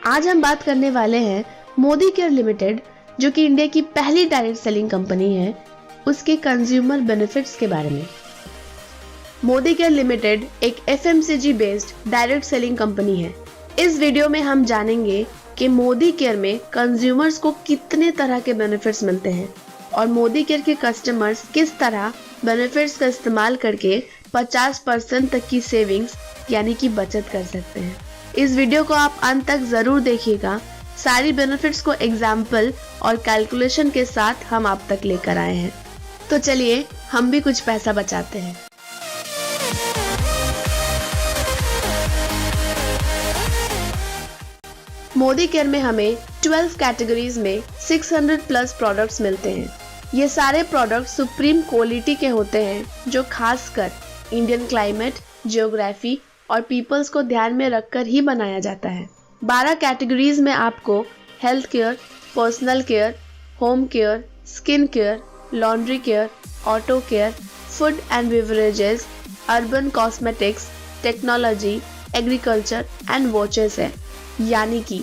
आज हम बात करने वाले हैं मोदी केयर लिमिटेड, जो कि इंडिया की पहली डायरेक्ट सेलिंग कंपनी है, उसके कंज्यूमर बेनिफिट्स के बारे में। मोदी केयर लिमिटेड एक FMCG based direct selling company है। इस वीडियो में हम जानेंगे कि मोदी केयर में कंज्यूमर्स को कितने तरह के बेनिफिट्स मिलते हैं और मोदी केयर के कस्टमर्स किस तरह बेनिफिट्स का इस्तेमाल करके 50% तक की सेविंग्स यानी कि बचत कर सकते हैं। इस वीडियो को आप अंत तक जरूर देखिएगा। सारी बेनिफिट्स को एग्जाम्पल और कैलकुलेशन के साथ हम आप तक लेकर आए हैं। तो चलिए हम भी कुछ पैसा बचाते हैं। मोदी केयर में हमें 12 कैटेगरीज में 600 प्लस प्रोडक्ट्स मिलते हैं। ये सारे प्रोडक्ट सुप्रीम क्वालिटी के होते हैं, जो खासकर इंडियन क्लाइमेट, जियोग्राफी और पीपल्स को ध्यान में रखकर ही बनाया जाता है। 12 कैटेगरीज में आपको health care, personal care, home care, skin care, laundry care, auto care, food and beverages, urban cosmetics, technology, agriculture and watches है, यानी कि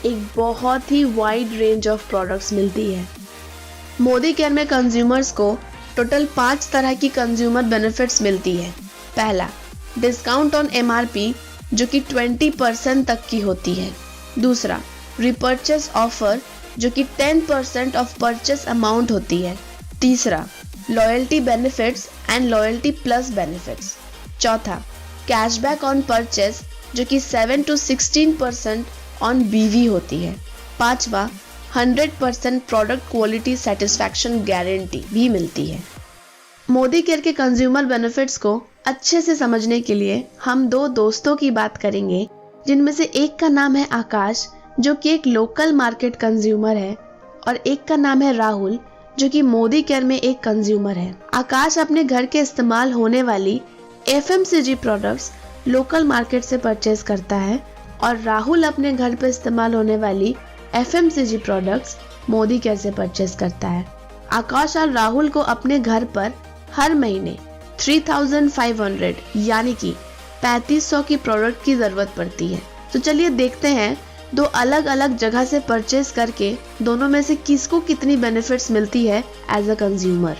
एक बहुत ही वाइड रेंज ऑफ प्रोडक्ट्स मिलती है। मोदी केयर में कंज्यूमर्स को टोटल 5 तरह की कंज्यूमर बेनिफिट्स मिलती है। पहला, डिस्काउंट ऑन MRP, जो कि 20% तक की होती है। दूसरा, रिपर्चेस ऑफर, जो कि 10% ऑफ परचेस अमाउंट होती है। तीसरा, loyalty benefits and loyalty plus benefits. चौथा, कैशबैक ऑन परचेस, जो कि 7 to 16% ऑन BV होती है। पांचवा, 100% प्रोडक्ट क्वालिटी सेटिस्फैक्शन गारंटी भी मिलती है। मोदी केयर के कंज्यूमर बेनिफिट्स को अच्छे से समझने के लिए हम 2 दोस्तों की बात करेंगे, जिनमें से एक का नाम है आकाश, जो कि एक लोकल मार्केट कंज्यूमर है, और एक का नाम है राहुल, जो कि मोदी केयर में एक कंज्यूमर है। आकाश अपने घर के इस्तेमाल होने वाली FMCG प्रोडक्ट्स लोकल मार्केट से परचेज करता है और राहुल अपने घर पर इस्तेमाल होने वाली FMCG प्रोडक्ट्स मोदी केयर से परचेज करता है। आकाश और राहुल को अपने घर पर हर महीने 3500 यानी कि 3500 की प्रोडक्ट की जरूरत पड़ती है। तो चलिए देखते हैं 2 अलग अलग जगह से परचेज करके दोनों में से किसको कितनी बेनिफिट्स मिलती है एज अ कंज्यूमर।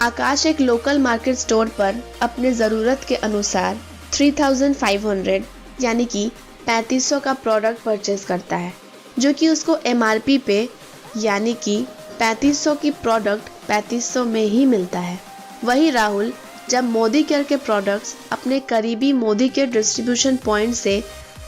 आकाश एक लोकल मार्केट स्टोर पर अपने ज़रूरत के अनुसार 3500 यानी कि 3500 का प्रोडक्ट परचेज करता है, जो कि उसको MRP पे यानी कि 3500 की प्रोडक्ट 3500 में ही मिलता है। वही राहुल जब मोदी केयर के प्रोडक्ट्स अपने करीबी मोदी केयर डिस्ट्रीब्यूशन पॉइंट से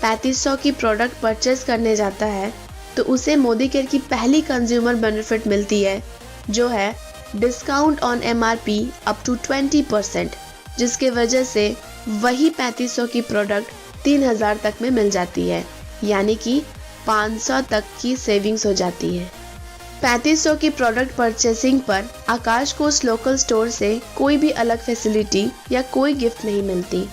3500 की प्रोडक्ट परचेज करने जाता है, तो उसे मोदी केयर की पहली कंज्यूमर बेनिफिट मिलती है, जो है discount on MRP up to 20%, जिसके वजह से वही 3500 की प्रोडक्ट 3000 तक में मिल जाती है, यानी कि 500 तक की सेविंग्स हो जाती है। 3500 की प्रोडक्ट परचेसिंग पर आकाश को उस लोकल स्टोर से कोई भी अलग फैसिलिटी या कोई गिफ्ट नहीं मिलती।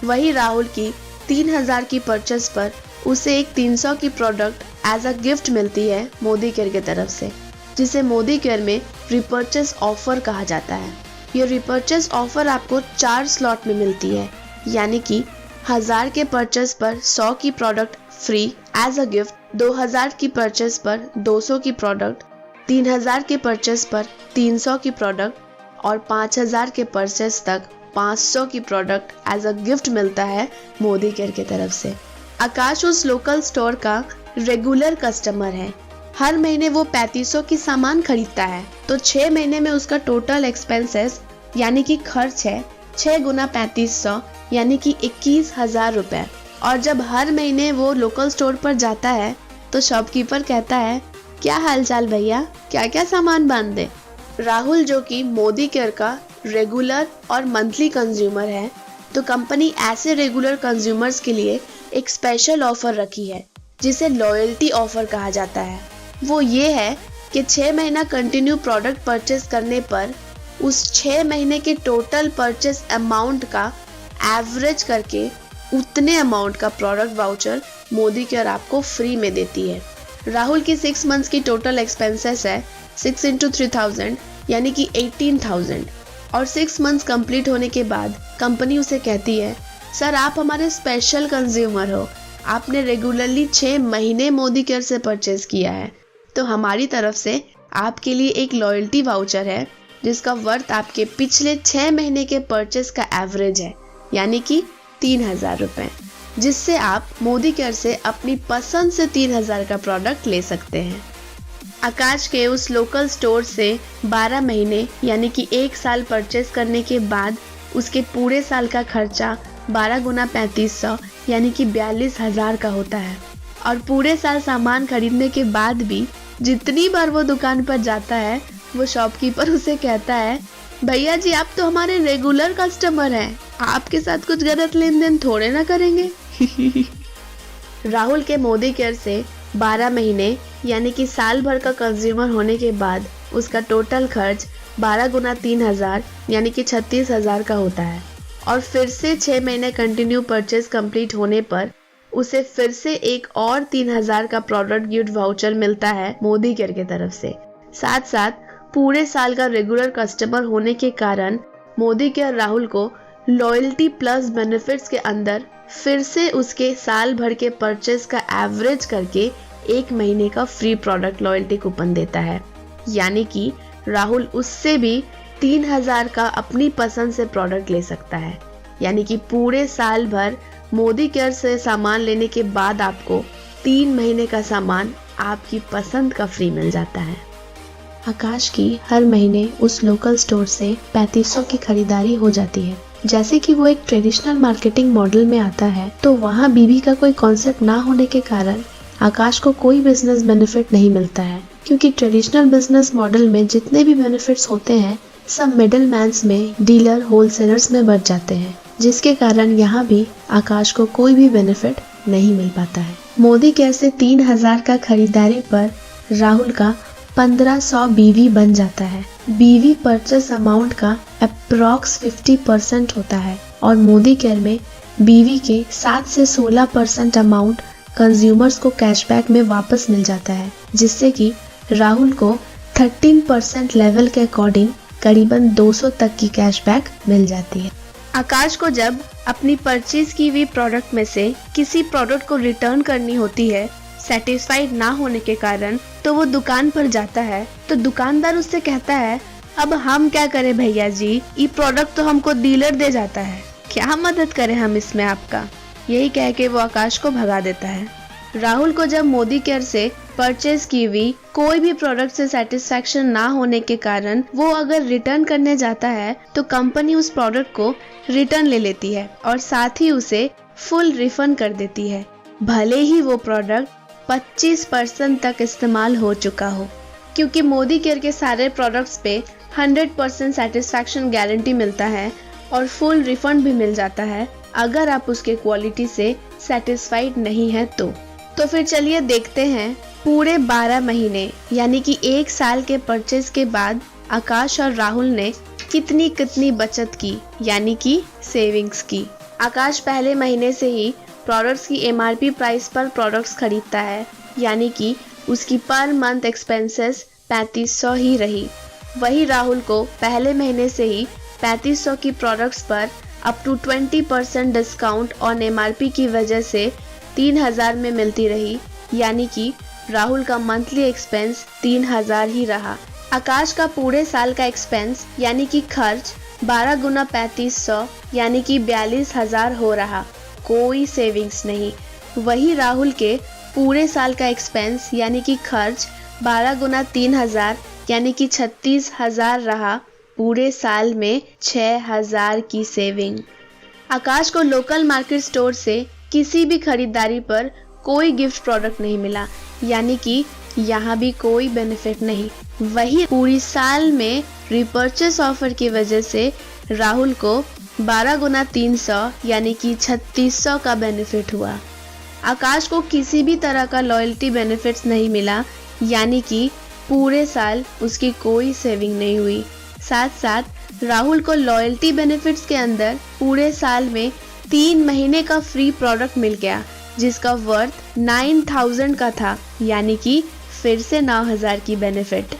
वही राहुल की 3000 की परचेस पर उसे एक 300 की प्रोडक्ट एज अ गिफ्ट मिलती है मोदी केयर की तरफ से, जिसे मोदी केयर में रिपर्चेस ऑफर कहा जाता है। ये रिपर्चेस ऑफर आपको 4 स्लॉट में मिलती है, यानी कि 1000 के परचेस पर 100 की product free as a gift, 2000 की परचेस पर 200 की प्रोडक्ट, 3000 के परचेस पर 300 की प्रोडक्ट और 5000 के परचेस तक 500 की प्रोडक्ट एज अ गिफ्ट मिलता है मोदी केयर की तरफ से। आकाश उस लोकल स्टोर का रेगुलर कस्टमर है। हर महीने वो 3500 की सामान खरीदता है, तो 6 महीने में उसका टोटल एक्सपेंसेस यानी कि खर्च है 6 गुना 3500 यानी कि 21,000 रुपए। और जब हर महीने वो लोकल स्टोर पर जाता है, तो शॉपकीपर कहता है, क्या हालचाल भैया, क्या क्या सामान बांध दे। राहुल जो कि मोदी केयर का रेगुलर और मंथली कंज्यूमर है, तो कंपनी ऐसे रेगुलर कंज्यूमर्स के लिए एक स्पेशल ऑफर रखी है, जिसे लॉयल्टी ऑफर कहा जाता है। वो ये है कि 6 महीना कंटिन्यू प्रोडक्ट परचेस करने पर उस 6 महीने के टोटल परचेस अमाउंट का एवरेज करके उतने अमाउंट का प्रोडक्ट वाउचर मोदी केयर आपको फ्री में देती है। राहुल की 6 मंथ्स की टोटल एक्सपेंसेस है 6 into 3000 यानी कि 18,000, और 6 मंथ्स कंप्लीट होने के बाद कंपनी उसे कहती है, सर आप हमारे स्पेशल कंज्यूमर हो, आपने रेगुलरली 6 महीने मोदी केयर से परचेज किया है तो हमारी तरफ से आपके लिए एक लॉयल्टी वाउचर है जिसका वर्थ आपके पिछले 6 महीने के परचेज का एवरेज है, यानी कि 3000 रुपये, जिससे आप मोदी केयर से अपनी पसंद से 3000 का प्रोडक्ट ले सकते हैं। आकाश के उस लोकल स्टोर से 12 महीने यानी कि 1 साल परचेज करने के बाद उसके पूरे साल का खर्चा 12 गुना 3500 यानी कि 42,000 का होता है। और पूरे साल सामान खरीदने के बाद भी जितनी बार वो दुकान पर जाता है वो शॉपकीपर उसे कहता है, भैया जी आप तो हमारे रेगुलर कस्टमर हैं, आपके साथ कुछ गलत लेन देन थोड़े ना करेंगे। राहुल के मोदी केयर से 12 महीने यानी कि साल भर का कंज्यूमर होने के बाद उसका टोटल खर्च 12 गुना 3000 यानी कि 36,000 का होता है। और फिर से 6 महीने कंटिन्यू परचेज कंप्लीट होने पर उसे फिर से एक और 3000 का प्रोडक्ट गिफ्ट वाउचर मिलता है मोदी केयर की तरफ से। साथ साथ पूरे साल का रेगुलर कस्टमर होने के कारण मोदी केयर राहुल को लॉयल्टी प्लस बेनिफिट्स के अंदर फिर से उसके साल भर के परचेज का एवरेज करके 1 महीने का फ्री प्रोडक्ट लॉयल्टी कूपन देता है, यानी कि राहुल उससे भी 3000 का अपनी पसंद से प्रोडक्ट ले सकता है। यानी कि पूरे साल भर मोदी केयर से सामान लेने के बाद आपको 3 महीने का सामान आपकी पसंद का फ्री मिल जाता है। आकाश की हर महीने उस लोकल स्टोर से 3500 की खरीदारी हो जाती है। जैसे कि वो एक ट्रेडिशनल मार्केटिंग मॉडल में आता है तो वहाँ बीवी का कोई कॉन्सेप्ट ना होने के कारण आकाश को कोई बिजनेस बेनिफिट नहीं मिलता है, क्योंकि ट्रेडिशनल बिजनेस मॉडल में जितने भी बेनिफिट्स होते हैं सब मिडिल मैन्स में, डीलर, होलसेलर्स में बच जाते हैं, जिसके कारण यहाँ भी आकाश को कोई भी बेनिफिट नहीं मिल पाता है। मोदी केयर से 3000 का खरीदारी पर राहुल का 1500 बीवी बन जाता है। बीवी परचेस अमाउंट का अप्रॉक्स 50% होता है और मोदी केयर में बीवी के 7 से 16% अमाउंट कंज्यूमर्स को कैशबैक में वापस मिल जाता है, जिससे कि राहुल को 13% लेवल के अकॉर्डिंग करीबन 200 तक की कैशबैक मिल जाती है। आकाश को जब अपनी परचेज की हुई प्रोडक्ट में से किसी प्रोडक्ट को रिटर्न करनी होती है सेटिस्फाइड ना होने के कारण, तो वो दुकान पर जाता है तो दुकानदार उससे कहता है, अब हम क्या करें भैया जी, ये प्रोडक्ट तो हमको डीलर दे जाता है, क्या मदद करें हम इसमें आपका। यही कह के वो आकाश को भगा देता है। राहुल को जब मोदी केयर से परचेज की हुई कोई भी प्रोडक्ट से सेटिस्फैक्शन ना होने के कारण वो अगर रिटर्न करने जाता है तो कंपनी उस प्रोडक्ट को रिटर्न ले लेती है और साथ ही उसे फुल रिफंड कर देती है, भले ही वो प्रोडक्ट 25% तक इस्तेमाल हो चुका हो। क्योंकि मोदी केयर के सारे प्रोडक्ट्स पे 100% सेटिस्फैक्शन गारंटी मिलता है और फुल रिफंड भी मिल जाता है अगर आप उसके क्वालिटी से सेटिस्फाइड नहीं है तो फिर चलिए देखते हैं पूरे 12 महीने यानी कि 1 साल के परचेज के बाद आकाश और राहुल ने कितनी बचत की, यानी कि सेविंग्स की। आकाश पहले महीने से ही प्रोडक्ट्स की MRP प्राइस पर प्रोडक्ट्स खरीदता है, यानी कि उसकी पर मंथ एक्सपेंसेस 3500 ही रही। वही राहुल को पहले महीने से ही 3500 की प्रोडक्ट्स पर up to 20% discount on MRP की वजह से 3000 में मिलती रही, यानी कि राहुल का मंथली एक्सपेंस 3000 ही रहा। आकाश का पूरे साल का एक्सपेंस यानी कि खर्च 12 गुना 3500 यानी कि 42,000 हो रहा, कोई सेविंग्स नहीं। वही राहुल के पूरे साल का एक्सपेंस यानी कि खर्च 12 गुना 3000 यानी कि 36,000 रहा, पूरे साल में 6,000 की सेविंग। आकाश को लोकल मार्केट स्टोर से किसी भी खरीदारी पर कोई गिफ्ट प्रोडक्ट नहीं मिला, यानी कि यहाँ भी कोई बेनिफिट नहीं। वही पूरी साल में रिपर्चेस ऑफर की वजह से राहुल को 12 गुना 300 यानी कि 3600 का बेनिफिट हुआ। आकाश को किसी भी तरह का लॉयल्टी बेनिफिट्स नहीं मिला, यानी कि पूरे साल उसकी कोई सेविंग नहीं हुई। साथ साथ राहुल को लॉयल्टी बेनिफिट्स के अंदर पूरे साल में 3 महीने का फ्री प्रोडक्ट मिल गया, जिसका वर्थ 9000 का था, यानी कि फिर से 9000 की बेनिफिट।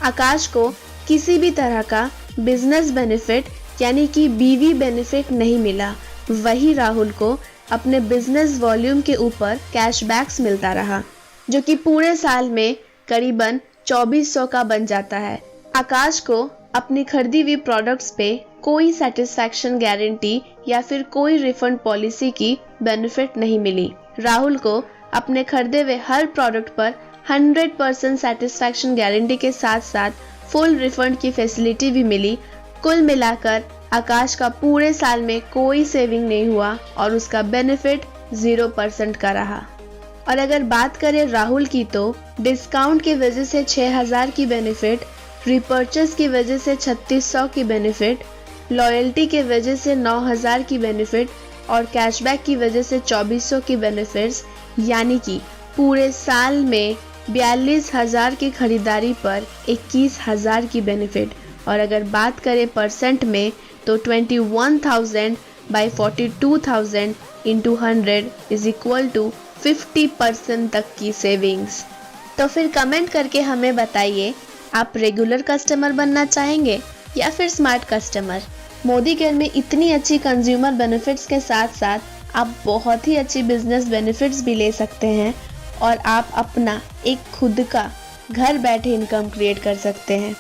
आकाश को किसी भी तरह का बिजनेस बेनिफिट यानी कि बीवी बेनिफिट नहीं मिला। वही राहुल को अपने बिजनेस वॉल्यूम के ऊपर कैशबैक्स मिलता रहा, जो कि पूरे साल में करीबन 2400 का बन जाता है। आकाश को अपनी खरीदी हुई प्रोडक्ट्स पे कोई सेटिस्फैक्शन गारंटी या फिर कोई रिफंड पॉलिसी की बेनिफिट नहीं मिली। राहुल को अपने खरीदे हुए हर प्रोडक्ट पर 100% सेटिस्फैक्शन गारंटी के साथ साथ फुल रिफंड की फैसिलिटी भी मिली। कुल मिलाकर आकाश का पूरे साल में कोई सेविंग नहीं हुआ और उसका बेनिफिट 0% का रहा। और अगर बात करें राहुल की, तो डिस्काउंट की वजह से 6000 की बेनिफिट, रिपर्चेस की वजह से 3600 की बेनिफिट, लॉयल्टी की वजह से 9000 की बेनिफिट और कैशबैक की वजह से 2400 की बेनिफिट्स, यानी कि पूरे साल में 42000 की खरीदारी पर 21000 की बेनिफिट। और अगर बात करें परसेंट में, तो 21,000 by 42,000 into 100 is equal to 50% तक की सेविंग्स। तो फिर कमेंट करके हमें बताइए, आप रेगुलर कस्टमर बनना चाहेंगे या फिर स्मार्ट कस्टमर। मोदी केयर में इतनी अच्छी कंज्यूमर बेनिफिट्स के साथ साथ आप बहुत ही अच्छी बिजनेस बेनिफिट्स भी ले सकते हैं और आप अपना एक खुद का घर बैठे इनकम क्रिएट कर सकते हैं।